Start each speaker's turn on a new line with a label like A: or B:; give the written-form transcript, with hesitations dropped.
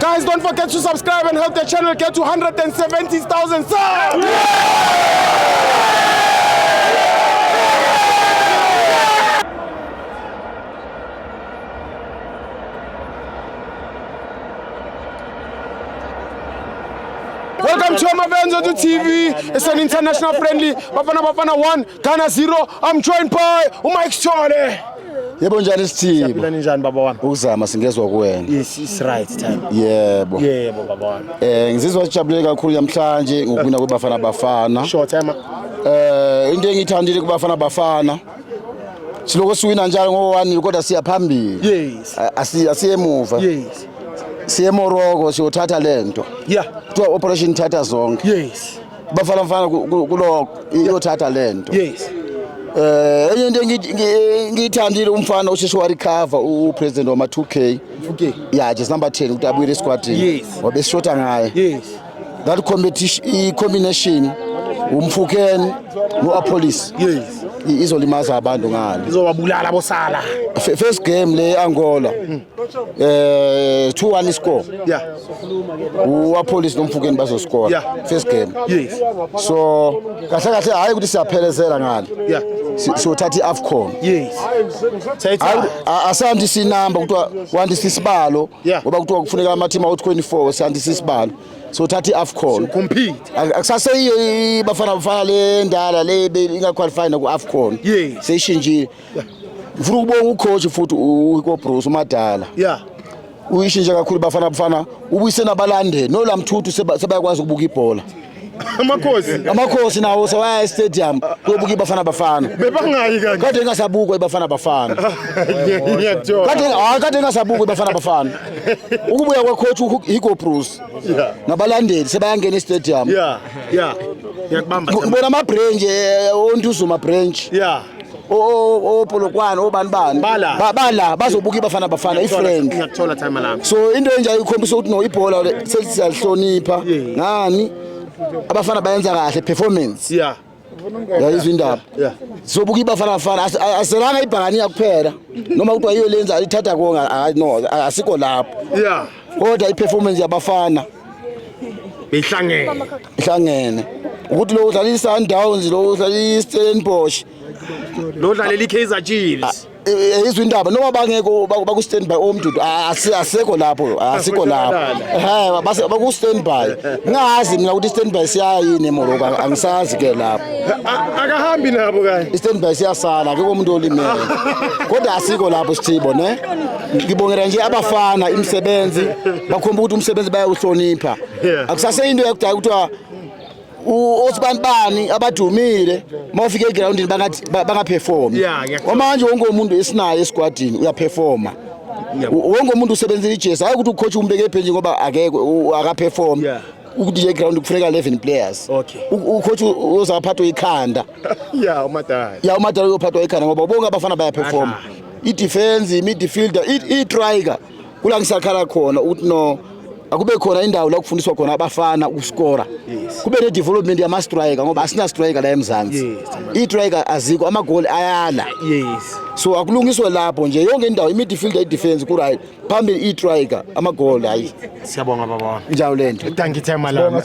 A: Guys, don't forget to subscribe and help the channel get to 170,000 subs. Welcome to Amavenzo to TV. It's an international friendly. Bafana 1, Ghana 0. I'm joined by Mike Chole.
B: Yebo njani Steve?
A: Siyaphila njani baba wami?
B: Ukuzama singezwe kuwena.
A: Yes, it's right time.
B: Yebo.
A: Yebo baba wami.
B: Ngizizwa sijabule kakhulu namhlanje ngokuwina kweBafana Bafana.
A: Short time.
B: Into engithandile kuBafana Bafana. Siloko siwina njalo ngo1 kodwa siya phambili.
A: Yes.
B: Asiyemuva.
A: Yes.
B: Siye Morocco siyothatha lento.
A: Yeah.
B: Kuthiwa operation thatha zonke.
A: Yes.
B: Bafana Bafana kuloko iyothatha lento.
A: Yes.
B: Enye into ngiyithandile umfana usheshe recover upresident wama 2K.
A: Okay.
B: Yeah, just number 10 ukuthi abuye esquadini.
A: Yes.
B: Wabe shota ngaye.
A: Yes.
B: That competition combination umfukeni noApolice.
A: Yes.
B: Izolimaza abantu ngalo.
A: Izobabulala bosala.
B: First game le Angola. 2-1 score.
A: Yeah.
B: uApolice nomfukeni bazoscore.
A: Yeah.
B: First game.
A: Yes.
B: So kahle hayi ukuthi siyaphelezela ngalo.
A: Yeah.
B: Siyothatha iAfcon.
A: Yes.
B: Asandi sinamba kuthiwa wandisa isibalo
A: Yeah.
B: ngoba kuthiwa kufuneka ama team awu24 siyandisa isibalo. So thathi iAfcon.
A: Compete.
B: Akusaseyiyo Bafana le ndala le ingaqualify na kuAfcon.
A: Yes.
B: Seyishinjile. Ngifuna ukubonga ucoach futhi uHiko Bruce uMadala.
A: Yeah.
B: Uyishintsha kakhulu Bafana ubuyise nabalandeli nolamthuthu sebayakwazi ukubuka ibhola. Amakhosi nawo sewaya stadium kuyobuka iBafana.
A: Bebangayi kanje.
B: Kade ngasabukwa iBafana.
A: Ngiyathola.
B: Kade ngasabukwa iBafana. Ukubuya kwecoach uHiko Bruce.
A: Yeah.
B: Nabalandeli sebayangena estadium.
A: Yeah. Yeah. Ngiyakubamba.
B: Ngibona ama branch onduzuma branch.
A: Yeah.
B: Polokwane obani bala bazobuka iBafana ifriend.
A: Ngiyathola time lami.
B: So into enje ayikhombisa ukuthi no ibhola selihlonipha ngani abafana bayenza kahle performance.
A: Yeah.
B: Yayizwa indaba.
A: Yeah.
B: Sobuka iBafana aselanga ibhakani kuphela noma kuthiwa iyo lenza ithatha konga no asiko lapho.
A: Yeah.
B: Kodwa iperformance yabafana ihlangene ukuthi lo udlala iSundowns lo udlala iStellenbosch
A: lo dlalela iKaizer Chiefs.
B: Izwe indaba noma bangeko baku standby omdudu asikho lapho asikho lapho baku standby ngazi mina ukuthi standby siyayini eMorocco angisazi ke lapho
A: Akahambi nabo kahle.
B: standby siyasala akekho umuntu olimele kodwa asikho lapho Sithibo ne ngibongela nje abafana imisebenzi bakhomba ukuthi umsebenzi bayawuhlonipha akusase into yakudala kuthiwa osibani abadumile mawufika egroundini bangaperform manje wonke umuntu esinayo esquadini uyaperforma wonke umuntu usebenzisa ijezi hayi ukuthi ucoach umbeke ebench ngoba akeke akaperform ukuthi eground kufuneka 11 players ucoach uzaphathwa ikhanda uMadala uyophathwa ikhanda ngoba bonke abafana bayaperform idefense imidfielder istriker kula ngisakhala khona ukuthi no akube khona indawo la kufundiswa khona abafana ukuscora kube ne development yama striker ngoba asina striker la eMzansi istriker aziko ama goal ayala so akulungiswe lapho nje yonke indawo imidfielder idefense ku right phambili istriker ama goal hayi
A: Siyabonga baba.
B: njalo lento
A: Thank you Themba lami.